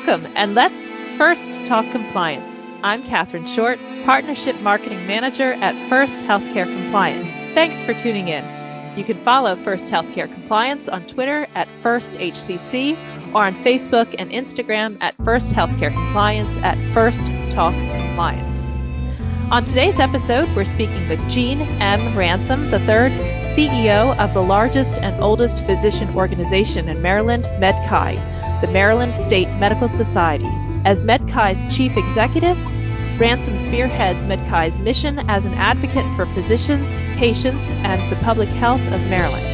Welcome, and let's first talk compliance. I'm Catherine Short, Partnership Marketing Manager at First Healthcare Compliance. Thanks for tuning in. You can follow First Healthcare Compliance on Twitter at FirstHCC or on Facebook and Instagram at First Healthcare Compliance at First Talk Compliance. On today's episode, we're speaking with Gene M. Ransom III, CEO of the largest and oldest physician organization in Maryland, MedChi, the Maryland State Medical Society. As MedChi's chief executive, Ransom spearheads MedChi's mission as an advocate for physicians, patients, and the public health of Maryland.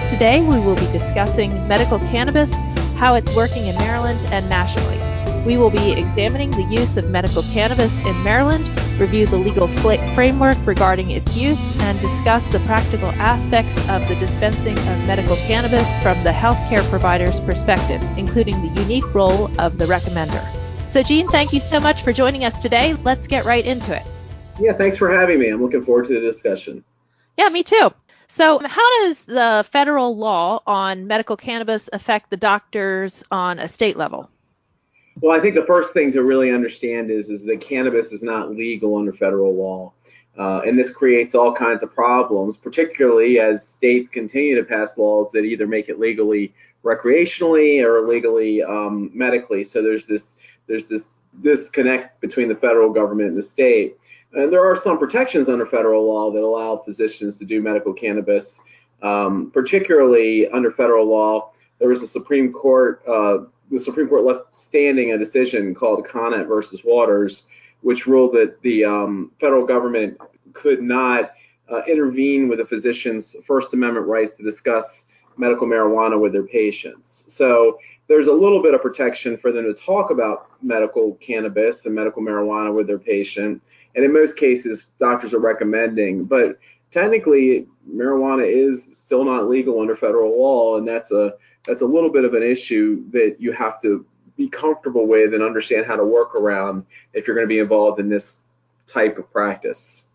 Today, we will be discussing medical cannabis, how it's working in Maryland and nationally. We will be examining the use of medical cannabis in Maryland, review the legal framework regarding its use, and discuss the practical aspects of the dispensing of medical cannabis from the healthcare provider's perspective, including the unique role of the recommender. So, Gene, thank you so much for joining us today. Let's get right into it. Yeah, thanks for having me. I'm looking forward to the discussion. Yeah, me too. So how does the federal law on medical cannabis affect the doctors on a state level? Well, I think the first thing to really understand is that cannabis is not legal under federal law. And this creates all kinds of problems, particularly as states continue to pass laws that either make it legally recreationally or legally medically. So there's this disconnect between the federal government and the state. And there are some protections under federal law that allow physicians to do medical cannabis, particularly under federal law. There was the Supreme Court left standing a decision called Conant versus Waters, which ruled that the federal government could not intervene with a physician's First Amendment rights to discuss medical marijuana with their patients. So there's a little bit of protection for them to talk about medical cannabis and medical marijuana with their patient. And in most cases, doctors are recommending. But technically, marijuana is still not legal under federal law, and that's a little bit of an issue that you have to be comfortable with and understand how to work around if you're going to be involved in this type of practice.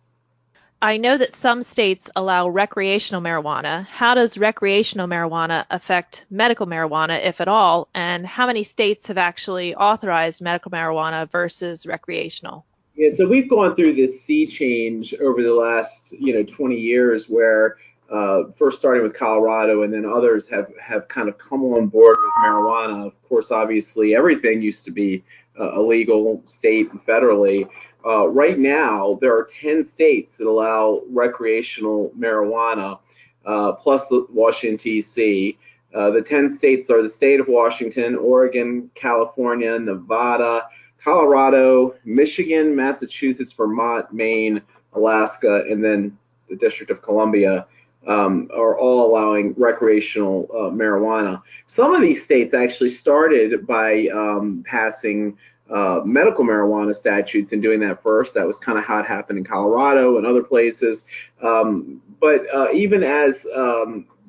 I know that some states allow recreational marijuana. How does recreational marijuana affect medical marijuana, if at all? And how many states have actually authorized medical marijuana versus recreational? Yeah, so we've gone through this sea change over the last 20 years where first starting with Colorado and then others have kind of come on board with marijuana. Of course, obviously, everything used to be illegal state and federally. Right now, there are 10 states that allow recreational marijuana, plus the Washington, D.C. The 10 states are the state of Washington, Oregon, California, Nevada, Colorado, Michigan, Massachusetts, Vermont, Maine, Alaska, and then the District of Columbia. Are all allowing recreational marijuana. Some of these states actually started by passing medical marijuana statutes and doing that first. That was kind of how it happened in Colorado and other places. But even as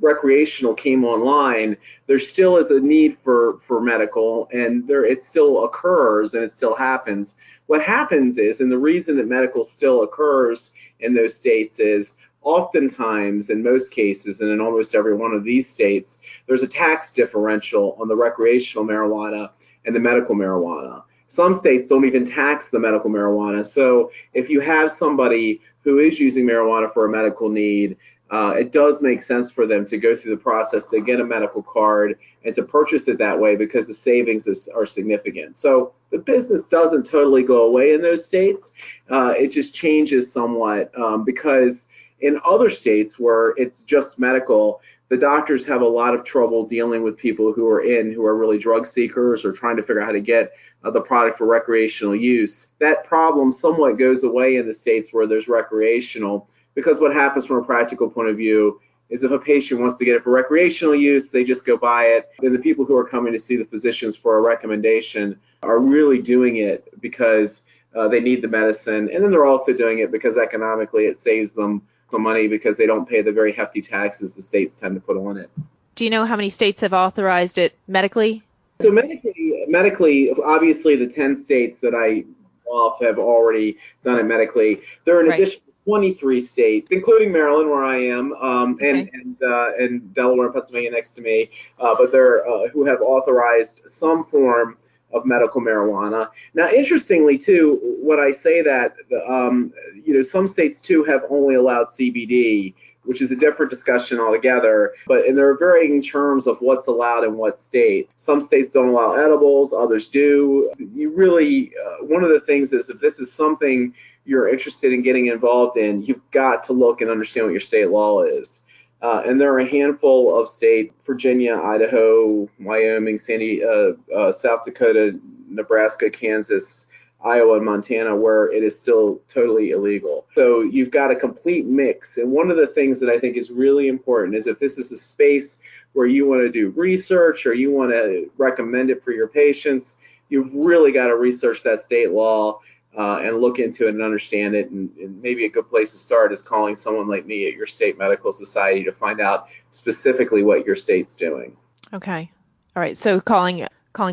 recreational came online, there still is a need for medical, and it still occurs and it still happens. What happens is, and the reason that medical still occurs in those states is, oftentimes, in most cases, and in almost every one of these states, there's a tax differential on the recreational marijuana and the medical marijuana. Some states don't even tax the medical marijuana. So if you have somebody who is using marijuana for a medical need, it does make sense for them to go through the process to get a medical card and to purchase it that way because the savings are significant. So the business doesn't totally go away in those states. It just changes somewhat because in other states where it's just medical, the doctors have a lot of trouble dealing with people who are really drug seekers or trying to figure out how to get the product for recreational use. That problem somewhat goes away in the states where there's recreational, because what happens from a practical point of view is if a patient wants to get it for recreational use, they just go buy it. And the people who are coming to see the physicians for a recommendation are really doing it because they need the medicine. And then they're also doing it because economically it saves them some money because they don't pay the very hefty taxes the states tend to put on it. Do you know how many states have authorized it medically? So medically, obviously the 10 states that I off have already done it medically. There are an additional 23 states, including Maryland, where I am, and Delaware and Pennsylvania next to me, but they're who have authorized some form medical marijuana. Now, interestingly, too, when I say that, some states too have only allowed CBD, which is a different discussion altogether. And there are varying terms of what's allowed in what state. Some states don't allow edibles, others do. You really, one of the things is if this is something you're interested in getting involved in, you've got to look and understand what your state law is. And there are a handful of states, Virginia, Idaho, Wyoming, South Dakota, Nebraska, Kansas, Iowa, and Montana, where it is still totally illegal. So you've got a complete mix. And one of the things that I think is really important is if this is a space where you want to do research or you want to recommend it for your patients, you've really got to research that state law and look into it and understand it. And maybe a good place to start is calling someone like me at your state medical society to find out specifically what your state's doing. Okay. All right. So calling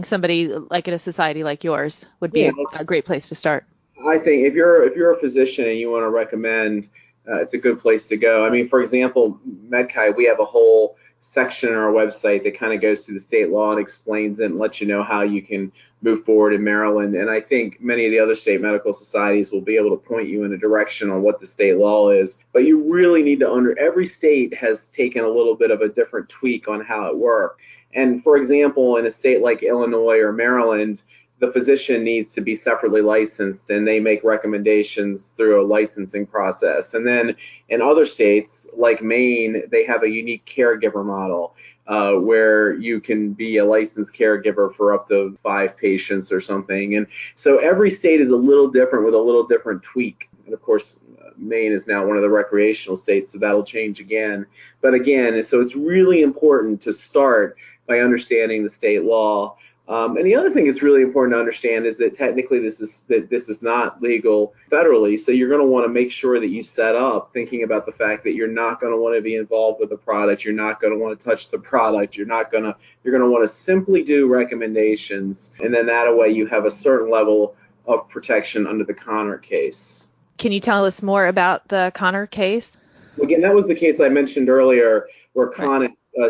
somebody like at a society like yours would be a great place to start. I think if you're a physician and you want to recommend, it's a good place to go. I mean, for example, MedChi, we have a whole section on our website that kind of goes through the state law and explains it and lets you know how you can move forward in Maryland. And I think many of the other state medical societies will be able to point you in a direction on what the state law is. But you really need to every state has taken a little bit of a different tweak on how it works. And for example, in a state like Illinois or Maryland, the physician needs to be separately licensed, and they make recommendations through a licensing process. And then in other states like Maine, they have a unique caregiver model where you can be a licensed caregiver for up to 5 patients or something. And so every state is a little different with a little different tweak. And of course, Maine is now one of the recreational states, so that'll change again. But again, so it's really important to start by understanding the state law. And the other thing that's really important to understand is that technically this is not legal federally. So you're going to want to make sure that you set up thinking about the fact that you're not going to want to be involved with the product. You're not going to want to touch the product. You're going to want to simply do recommendations. And then that way you have a certain level of protection under the Connor case. Can you tell us more about the Connor case? Again, that was the case I mentioned earlier where Connor, Conant, I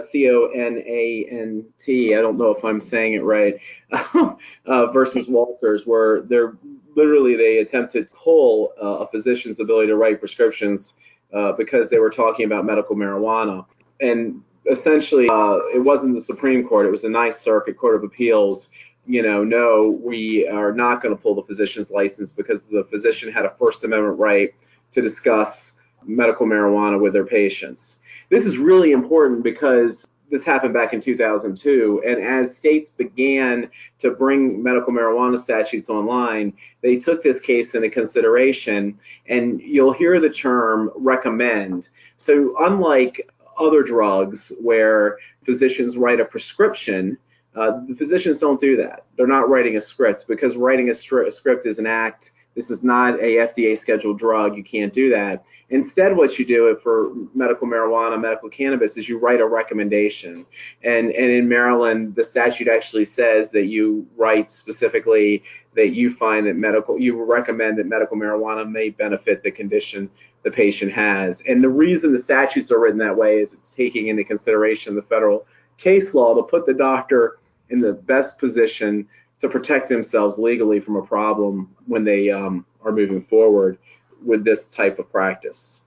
don't know if I'm saying it right, versus Walters, where they attempted to pull a physician's ability to write prescriptions because they were talking about medical marijuana. And essentially, it wasn't the Supreme Court, it was the Ninth Circuit Court of Appeals. No, we are not going to pull the physician's license because the physician had a First Amendment right to discuss medical marijuana with their patients. This is really important because this happened back in 2002, and as states began to bring medical marijuana statutes online, they took this case into consideration, and you'll hear the term recommend. So unlike other drugs where physicians write a prescription, the physicians don't do that. They're not writing a script because writing a script is an act. This is not a FDA scheduled drug. You can't do that. Instead, what you do for medical marijuana, medical cannabis, is you write a recommendation. And in Maryland, the statute actually says that you write specifically that you find that you recommend that medical marijuana may benefit the condition the patient has. And the reason the statutes are written that way is it's taking into consideration the federal case law to put the doctor in the best position to protect themselves legally from a problem when they are moving forward with this type of practice.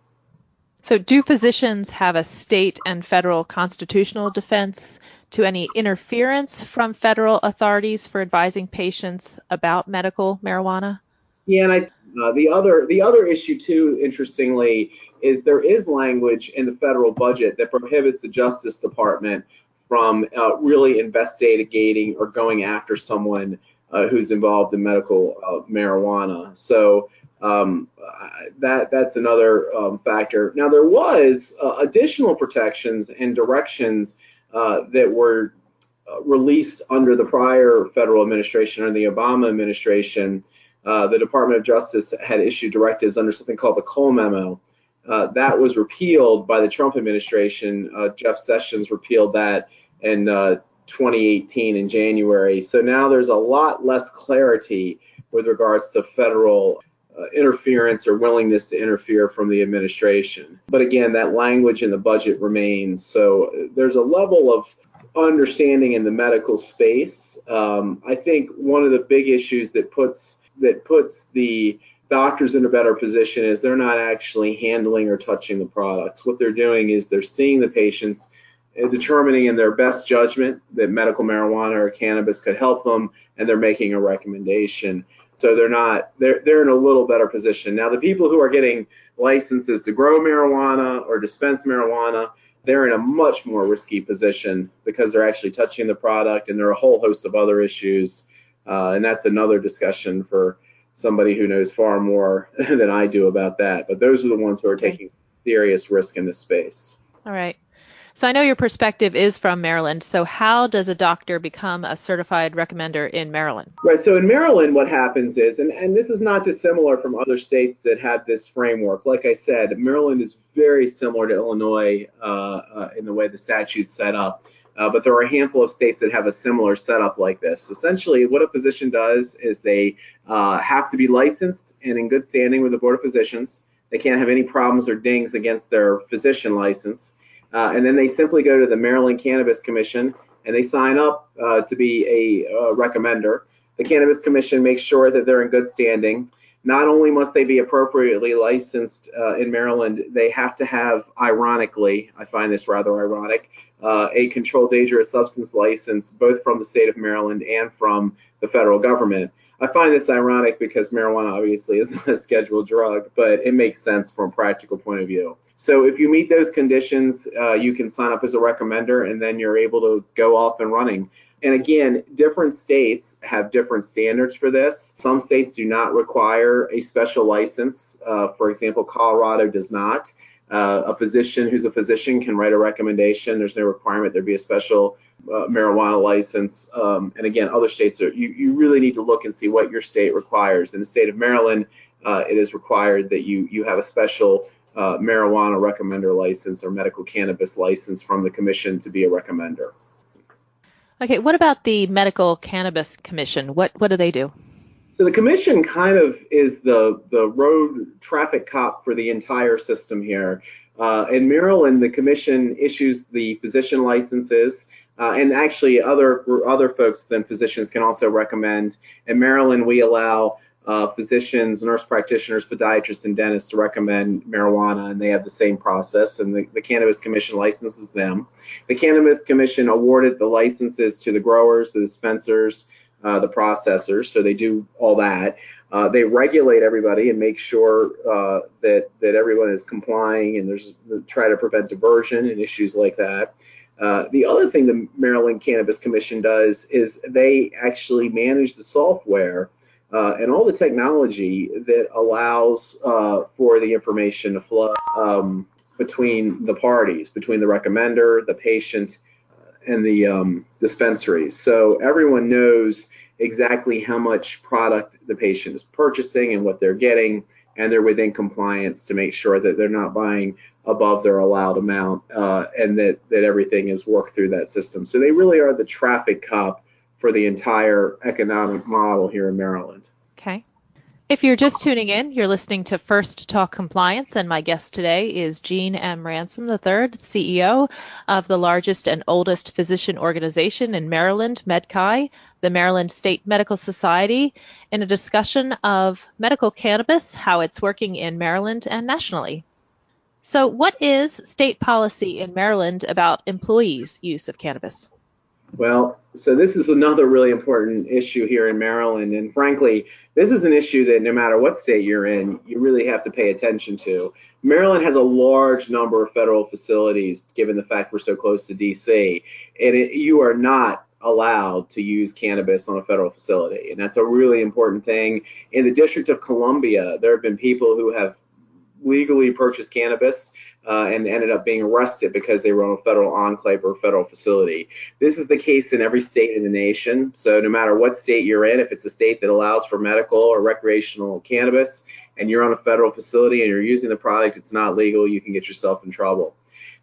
So do physicians have a state and federal constitutional defense to any interference from federal authorities for advising patients about medical marijuana? Yeah, and the other issue too, interestingly, is there is language in the federal budget that prohibits the Justice Department from really investigating or going after someone who's involved in medical marijuana. So that's another factor. Now, there was additional protections and directions that were released under the prior federal administration, under the Obama administration. The Department of Justice had issued directives under something called the Cole Memo. That was repealed by the Trump administration. Jeff Sessions repealed that in 2018 in January. So now there's a lot less clarity with regards to federal interference or willingness to interfere from the administration. But again, that language in the budget remains. So there's a level understanding in the medical space. I think one of the big issues that puts the doctors in a better position is they're not actually handling or touching the products. What they're doing is they're seeing the patients, determining in their best judgment that medical marijuana or cannabis could help them, and they're making a recommendation. So they're in a little better position. Now, the people who are getting licenses to grow marijuana or dispense marijuana, they're in a much more risky position because they're actually touching the product, and there are a whole host of other issues. And that's another discussion for somebody who knows far more than I do about that. But those are the ones who are taking serious risk in this space. All right. So I know your perspective is from Maryland. So how does a doctor become a certified recommender in Maryland? Right. So in Maryland, what happens is, and this is not dissimilar from other states that have this framework. Like I said, Maryland is very similar to Illinois in the way the statute's set up. But there are a handful of states that have a similar setup like this. Essentially, what a physician does is they have to be licensed and in good standing with the Board of Physicians. They can't have any problems or dings against their physician license. And then they simply go to the Maryland Cannabis Commission and they sign up to be a recommender. The Cannabis Commission makes sure that they're in good standing. Not only must they be appropriately licensed in Maryland, they have to have, ironically, I find this rather ironic, a controlled dangerous substance license, both from the state of Maryland and from the federal government. I find this ironic because marijuana obviously is not a scheduled drug, but it makes sense from a practical point of view. So if you meet those conditions, you can sign up as a recommender, and then you're able to go off and running. And again, different states have different standards for this. Some states do not require a special license. For example, Colorado does not. A physician who's a physician can write a recommendation. There's no requirement there be a special marijuana license. And again, other states you really need to look and see what your state requires. In the state of Maryland, it is required that you have a special marijuana recommender license or medical cannabis license from the commission to be a recommender. Okay, what about the Medical Cannabis Commission? What do they do? So the commission kind of is the road traffic cop for the entire system here. In Maryland, the commission issues the physician licenses, and actually other folks than physicians can also recommend. In Maryland, we allow physicians, nurse practitioners, podiatrists, and dentists to recommend marijuana, and they have the same process, and the Cannabis Commission licenses them. The Cannabis Commission awarded the licenses to the growers, the dispensers, the processors, so they do all that. They regulate everybody and make sure that everyone is complying, and try to prevent diversion and issues like that. The other thing the Maryland Cannabis Commission does is they actually manage the software and all the technology that allows for the information to flow between the parties, between the recommender, the patient, and the dispensaries. So everyone knows exactly how much product the patient is purchasing and what they're getting, and they're within compliance to make sure that they're not buying above their allowed amount, and that everything is worked through that system. So they really are the traffic cop for the entire economic model here in Maryland. Okay. If you're just tuning in, you're listening to First Talk Compliance, and my guest today is Gene M. Ransom III, CEO of the largest and oldest physician organization in Maryland, MedChi, the Maryland State Medical Society, in a discussion of medical cannabis, how it's working in Maryland and nationally. So what is state policy in Maryland about employees' use of cannabis? Well, so this is another really important issue here in Maryland. And frankly, this is an issue that no matter what state you're in, you really have to pay attention to. Maryland has a large number of federal facilities, given the fact we're so close to D.C., and you are not allowed to use cannabis on a federal facility. And that's a really important thing. In the District of Columbia, there have been people who have legally purchased cannabis and ended up being arrested because they were on a federal enclave or federal facility. This is the case in every state in the nation. So no matter what state you're in, if it's a state that allows for medical or recreational cannabis and you're on a federal facility and you're using the product, it's not legal, you can get yourself in trouble.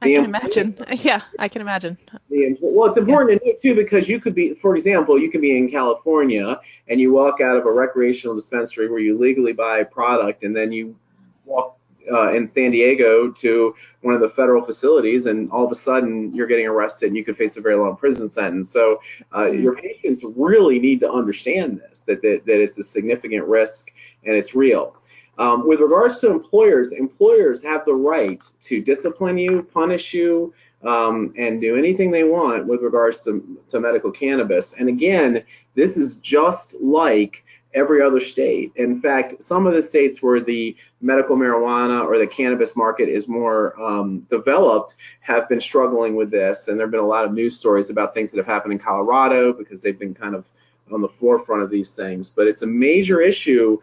I can imagine. Yeah, I can imagine. Well, it's important to know, too, because you could be, for example, you could be in California and you walk out of a recreational dispensary where you legally buy a product, and then you walk in San Diego to one of the federal facilities, and all of a sudden you're getting arrested and you could face a very long prison sentence. So your patients really need to understand this, that it's a significant risk and it's real. With regards to employers have the right to discipline you, punish you, and do anything they want with regards to medical cannabis. And again, this is just like every other state. In fact, some of the states where the medical marijuana or the cannabis market is more developed have been struggling with this. And there have been a lot of news stories about things that have happened in Colorado because they've been kind of on the forefront of these things. But it's a major issue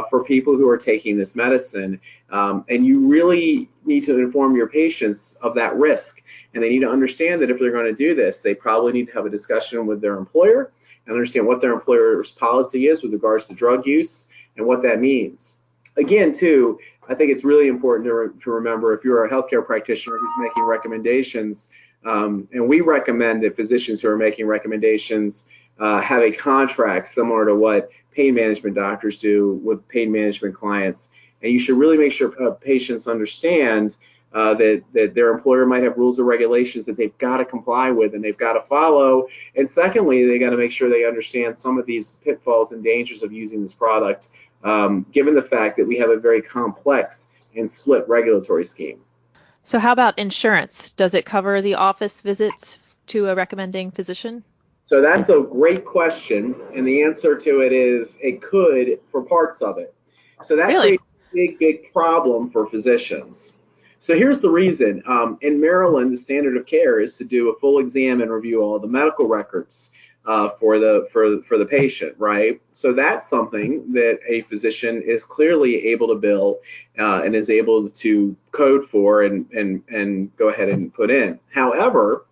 for people who are taking this medicine. And you really need to inform your patients of that risk. And they need to understand that if they're going to do this, they probably need to have a discussion with their employer and understand what their employer's policy is with regards to drug use and what that means. Again, too, I think it's really important to remember if you're a healthcare practitioner who's making recommendations, and we recommend that physicians who are making recommendations have a contract similar to what pain management doctors do with pain management clients. And you should really make sure patients understand that their employer might have rules or regulations that they've got to comply with and they've got to follow. And secondly, they got to make sure they understand some of these pitfalls and dangers of using this product, given the fact that we have a very complex and split regulatory scheme. So how about insurance? Does it cover the office visits to a recommending physician? So that's a great question, and the answer to it is it could for parts of it. So that creates a big problem for physicians. So here's the reason. In Maryland, the standard of care is to do a full exam and review all the medical records for the patient, right? So that's something that a physician is clearly able to bill and is able to code for and go ahead and put in. However,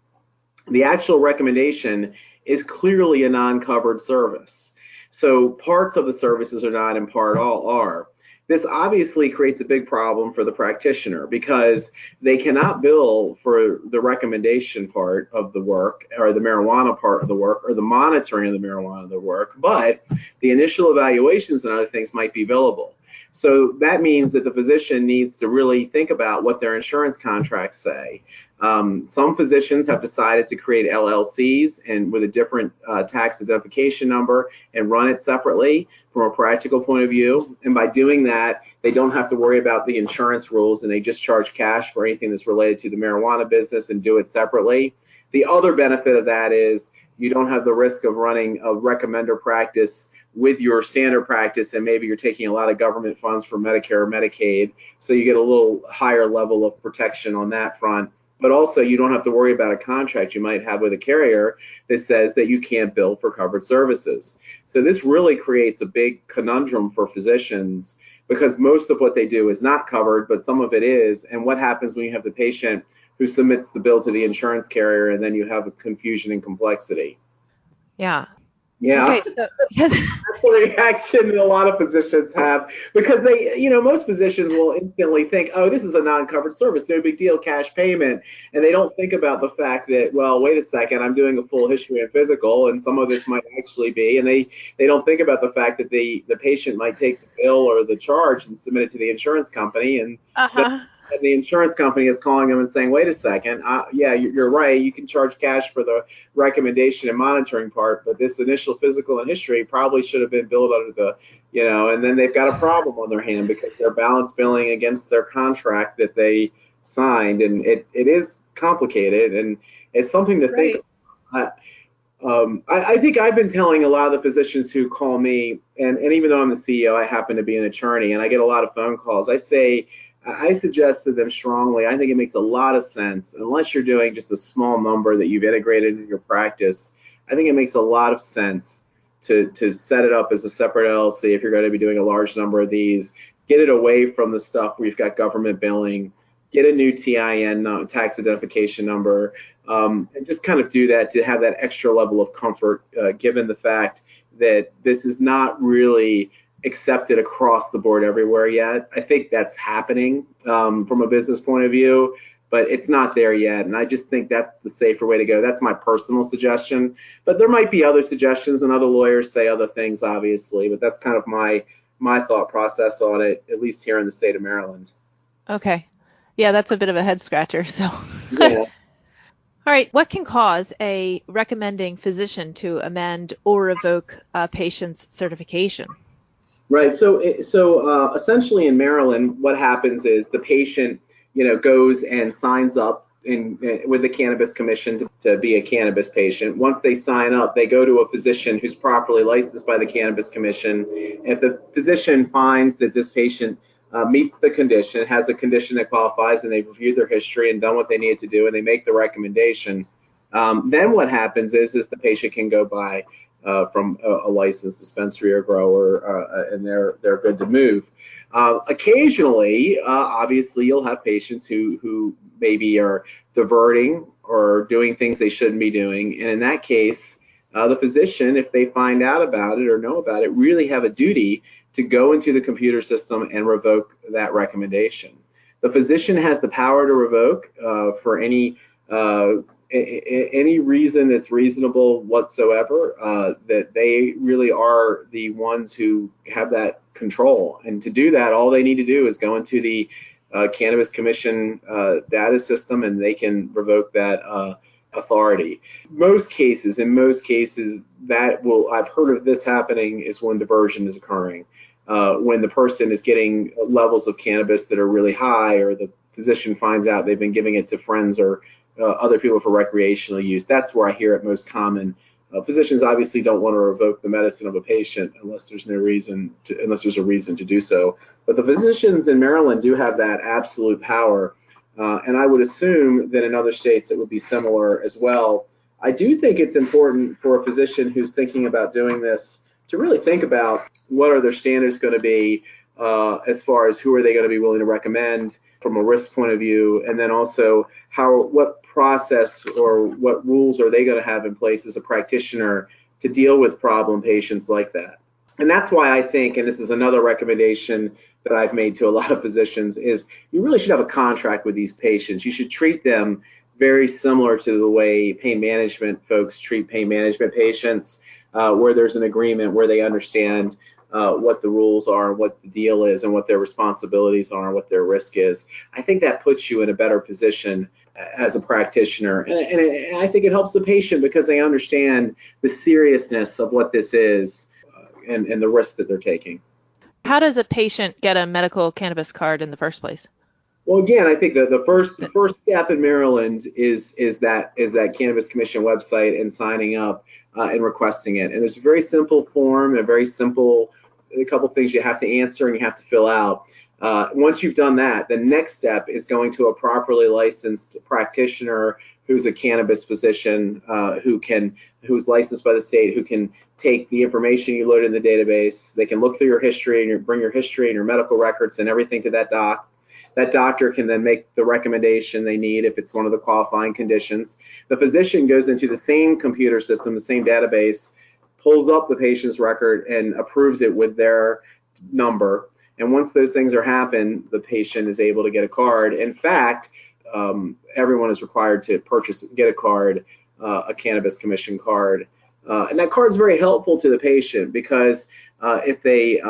the actual recommendation is clearly a non-covered service. So parts of the services are not, and part all are. This obviously creates a big problem for the practitioner because they cannot bill for the recommendation part of the work or the marijuana part of the work or the monitoring of the marijuana of the work, but the initial evaluations and other things might be billable. So that means that the physician needs to really think about what their insurance contracts say. Some physicians have decided to create LLCs and with a different tax identification number and run it separately from a practical point of view. And by doing that, they don't have to worry about the insurance rules and they just charge cash for anything that's related to the marijuana business and do it separately. The other benefit of that is you don't have the risk of running a recommender practice with your standard practice, and maybe you're taking a lot of government funds for Medicare or Medicaid, so you get a little higher level of protection on that front. But also, you don't have to worry about a contract you might have with a carrier that says that you can't bill for covered services. So this really creates a big conundrum for physicians because most of what they do is not covered, but some of it is. And what happens when you have the patient who submits the bill to the insurance carrier and then you have a confusion and complexity? Yeah. Yeah, okay, so that's the reaction that a lot of physicians have because most physicians will instantly think, oh, this is a non-covered service, no big deal, cash payment. And they don't think about the fact that, well, wait a second, I'm doing a full history and physical, and some of this might actually be. And they don't think about the fact that the patient might take the bill or the charge and submit it to the insurance company. And the insurance company is calling them and saying, wait a second, yeah, you're right. You can charge cash for the recommendation and monitoring part, but this initial physical and history probably should have been billed under the, and then they've got a problem on their hand because they're balance billing against their contract that they signed. And it is complicated, and it's something to think about. I think I've been telling a lot of the physicians who call me, and even though I'm the CEO, I happen to be an attorney, and I get a lot of phone calls. I suggest to them strongly, I think it makes a lot of sense, unless you're doing just a small number that you've integrated into your practice, I think it makes a lot of sense to set it up as a separate LLC if you're going to be doing a large number of these, get it away from the stuff where you've got government billing, get a new TIN, tax identification number, and just kind of do that to have that extra level of comfort, given the fact that this is not really accepted across the board everywhere yet. I think that's happening from a business point of view, but it's not there yet. And I just think that's the safer way to go. That's my personal suggestion. But there might be other suggestions, and other lawyers say other things, obviously. But that's kind of my thought process on it, at least here in the state of Maryland. Okay. Yeah, that's a bit of a head scratcher. So, all Yeah. right, what can cause a recommending physician to amend or revoke a patient's certification? Right. So essentially in Maryland, what happens is the patient, goes and signs up with the Cannabis Commission to be a cannabis patient. Once they sign up, they go to a physician who's properly licensed by the Cannabis Commission. If the physician finds that this patient meets the condition, has a condition that qualifies, and they've reviewed their history and done what they needed to do, and they make the recommendation, then what happens is the patient can go by from a licensed dispensary or grower, and they're good to move. Occasionally, obviously, you'll have patients who maybe are diverting or doing things they shouldn't be doing, and in that case, the physician, if they find out about it or know about it, really have a duty to go into the computer system and revoke that recommendation. The physician has the power to revoke for any reason that's reasonable whatsoever, that they really are the ones who have that control. And to do that, all they need to do is go into the Cannabis Commission data system, and they can revoke that authority. In most cases, I've heard of this happening is when diversion is occurring. When the person is getting levels of cannabis that are really high, or the physician finds out they've been giving it to friends or other people for recreational use. That's where I hear it most common. Physicians obviously don't want to revoke the medicine of a patient unless there's a reason to do so. But the physicians in Maryland do have that absolute power, and I would assume that in other states it would be similar as well. I do think it's important for a physician who's thinking about doing this to really think about what are their standards going to be, as far as who are they going to be willing to recommend from a risk point of view, and then also what process or what rules are they going to have in place as a practitioner to deal with problem patients like that. And that's why I think, and this is another recommendation that I've made to a lot of physicians, is you really should have a contract with these patients. You should treat them very similar to the way pain management folks treat pain management patients, where there's an agreement, where they understand what the rules are, what the deal is, and what their responsibilities are, and what their risk is. I think that puts you in a better position as a practitioner. And I think it helps the patient because they understand the seriousness of what this is, and the risk that they're taking. How does a patient get a medical cannabis card in the first place? Well, again, I think the first step in Maryland is that Cannabis Commission website and signing up and requesting it. And there's a very simple form and a couple things you have to answer and you have to fill out. Once you've done that, the next step is going to a properly licensed practitioner who's a cannabis physician, who's licensed by the state, who can take the information you load in the database. They can look through your history and bring your history and your medical records and everything to that doc. That doctor can then make the recommendation they need if it's one of the qualifying conditions. The physician goes into the same computer system, the same database, pulls up the patient's record and approves it with their number. And once those things are happened, the patient is able to get a card. In fact, everyone is required to get a card, a Cannabis Commission card. And that card is very helpful to the patient because if they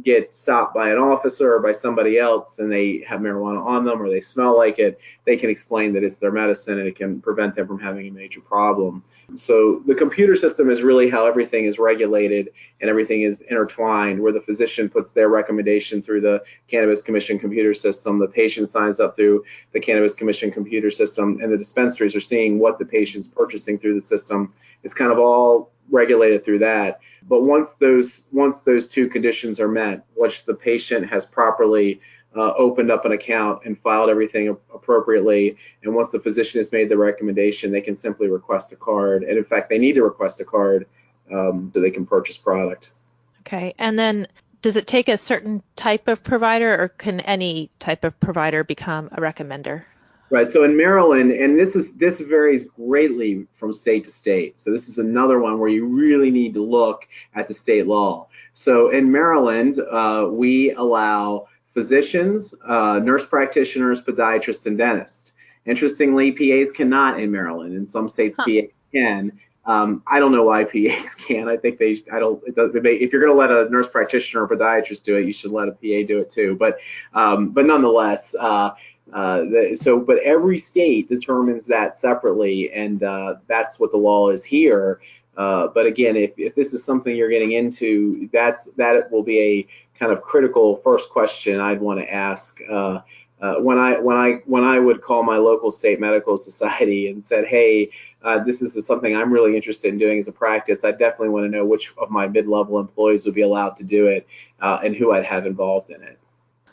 get stopped by an officer or by somebody else and they have marijuana on them or they smell like it, they can explain that it's their medicine and it can prevent them from having a major problem. So the computer system is really how everything is regulated and everything is intertwined, where the physician puts their recommendation through the Cannabis Commission computer system, the patient signs up through the Cannabis Commission computer system, and the dispensaries are seeing what the patient's purchasing through the system. It's kind of all regulated through that. But once those two conditions are met, which the patient has properly opened up an account and filed everything appropriately, and once the physician has made the recommendation, they can simply request a card. And in fact, they need to request a card so they can purchase product. Okay. And then does it take a certain type of provider, or can any type of provider become a recommender? Right. So in Maryland, and this varies greatly from state to state. So this is another one where you really need to look at the state law. So in Maryland, we allow physicians, nurse practitioners, podiatrists, and dentists. Interestingly, PAs cannot in Maryland. In some states, PAs can. I don't know why PAs can't. I think if you're going to let a nurse practitioner or podiatrist do it, you should let a PA do it too. But nonetheless, but every state determines that separately, and that's what the law is here. But again, if this is something you're getting into, that will be a kind of critical first question I'd want to ask. When I would call my local state medical society and said, hey, this is something I'm really interested in doing as a practice, I definitely want to know which of my mid-level employees would be allowed to do it and who I'd have involved in it.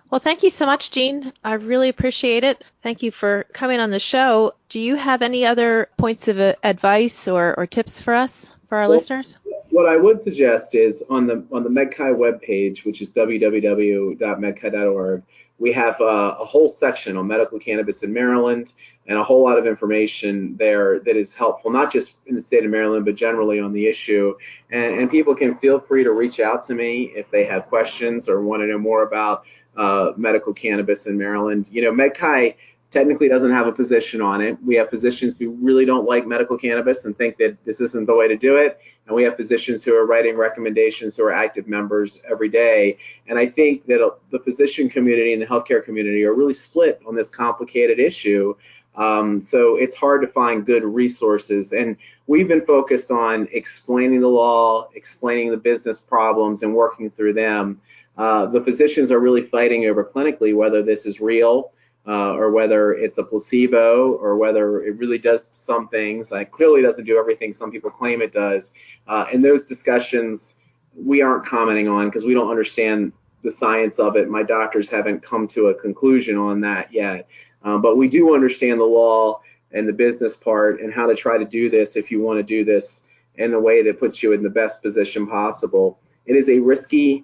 Well, thank you so much, Gene. I really appreciate it. Thank you for coming on the show. Do you have any other points of advice or tips for us, for our listeners? What I would suggest is on the MedChi webpage, which is www.medchi.org, we have a whole section on medical cannabis in Maryland and a whole lot of information there that is helpful, not just in the state of Maryland, but generally on the issue. And people can feel free to reach out to me if they have questions or want to know more about medical cannabis in Maryland. MedChi technically doesn't have a position on it. We have physicians who really don't like medical cannabis and think that this isn't the way to do it. And we have physicians who are writing recommendations who are active members every day. And I think that the physician community and the healthcare community are really split on this complicated issue. So it's hard to find good resources. And we've been focused on explaining the law, explaining the business problems, and working through them. The physicians are really fighting over clinically whether this is real or whether it's a placebo or whether it really does some things. It clearly doesn't do everything some people claim it does. And those discussions we aren't commenting on because we don't understand the science of it. My doctors haven't come to a conclusion on that yet. But we do understand the law and the business part and how to try to do this if you want to do this in a way that puts you in the best position possible. It is a risky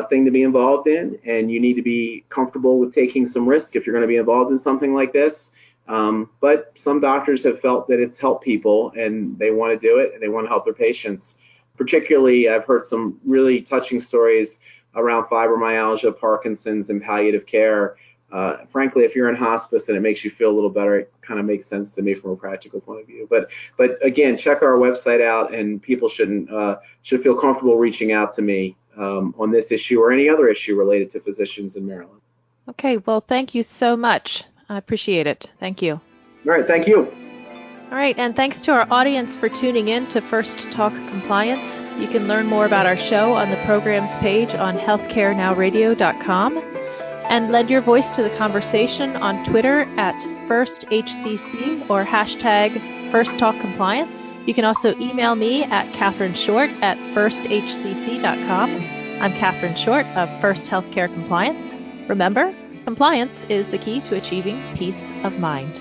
thing to be involved in, and you need to be comfortable with taking some risk if you're going to be involved in something like this. But some doctors have felt that it's helped people and they want to do it and they want to help their patients. Particularly, I've heard some really touching stories around fibromyalgia, Parkinson's, and palliative care. Frankly, if you're in hospice and it makes you feel a little better, it kind of makes sense to me from a practical point of view. But again, check our website out, and people should feel comfortable reaching out to me on this issue or any other issue related to physicians in Maryland. Okay, well, thank you so much. I appreciate it. Thank you. All right, thank you. All right, and thanks to our audience for tuning in to First Talk Compliance. You can learn more about our show on the programs page on healthcarenowradio.com and lend your voice to the conversation on Twitter at FirstHCC or hashtag FirstTalkCompliant. You can also email me at CatherineShort@firsthcc.com. I'm Catherine Short of First Healthcare Compliance. Remember, compliance is the key to achieving peace of mind.